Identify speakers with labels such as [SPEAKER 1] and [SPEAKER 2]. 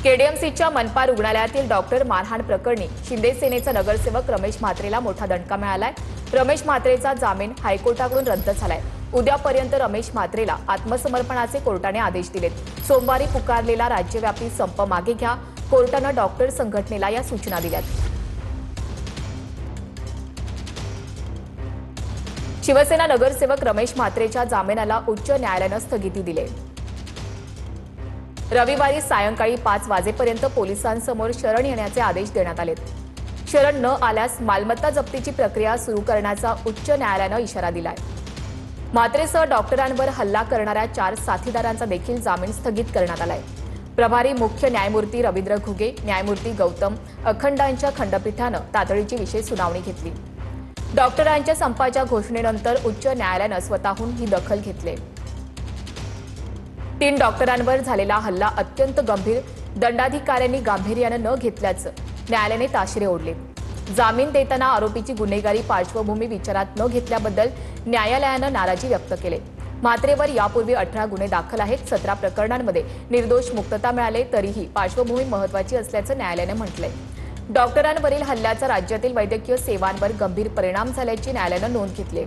[SPEAKER 1] केडीएमसीच्या मनपा रुग्णालयातील डॉक्टर मारहाण प्रकरणी शिंदे सेनेचा नगरसेवक रमेश म्हात्रेला मोठा दणका मिळालाय। रमेश म्हात्रेचा जामीन हायकोर्टाकडून रद्द झालाय। उद्यापर्यंत रमेश म्हात्रेला आत्मसमर्पणाचे कोर्टाने आदेश दिलेत। सोमवारी पुकारलेला राज्यव्यापी संप मागे घ्या, कोर्टाने डॉक्टर संघटनेला या सूचना दिल्यात। शिवसेना नगरसेवक रमेश म्हात्रेच्या जामिनाला उच्च न्यायालयाने स्थगिती दिली। रविवारी सायंकाळी 5 वाजेपर्यंत पोलिसांसमोर शरण येण्याचे आदेश देण्यात आले। शरण न आल्यास मालमत्ता जप्तीची प्रक्रिया सुरू करण्याचा उच्च न्यायालयाने इशारा दिलाय। म्हात्रेसह डॉक्टरांवर हल्ला करणाऱ्या 4 साथीदारांचा देखील जामीन स्थगित करण्यात आलाय। प्रभारी मुख्य न्यायमूर्ती रवींद्र घुगे, न्यायमूर्ती गौतम अखंडांच्या खंडपीठाने तातडीची विशेष सुनावणी घेतली। डॉक्टरांच्या संपाच्या घोषणेनंतर उच्च न्यायालयाने स्वतःहून ही दखल घेतली। 3 डॉक्टरांवर झालेला हल्ला अत्यंत गंभीर, दंडाधिकाऱ्यांनी गांभीर्याने न घेतल्याचं न्यायालयाने ताशेरे ओढले। जामीन देताना आरोपीची गुन्हेगारी पार्श्वभूमी विचारात न घेतल्याबद्दल न्यायालयाने नाराजी व्यक्त केली। म्हात्रेवर यापूर्वी 18 गुन्हे दाखल आहेत। 17 प्रकरणांमध्ये निर्दोष मुक्तता मिळाली, तरीही पार्श्वभूमी महत्त्वाची असल्याचं न्यायालयाने म्हटलंय। डॉक्टरांवरील हल्ल्याचा राज्यातील वैद्यकीय सेवांवर गंभीर परिणाम झाल्याची न्यायालयाने नोंद घेतली।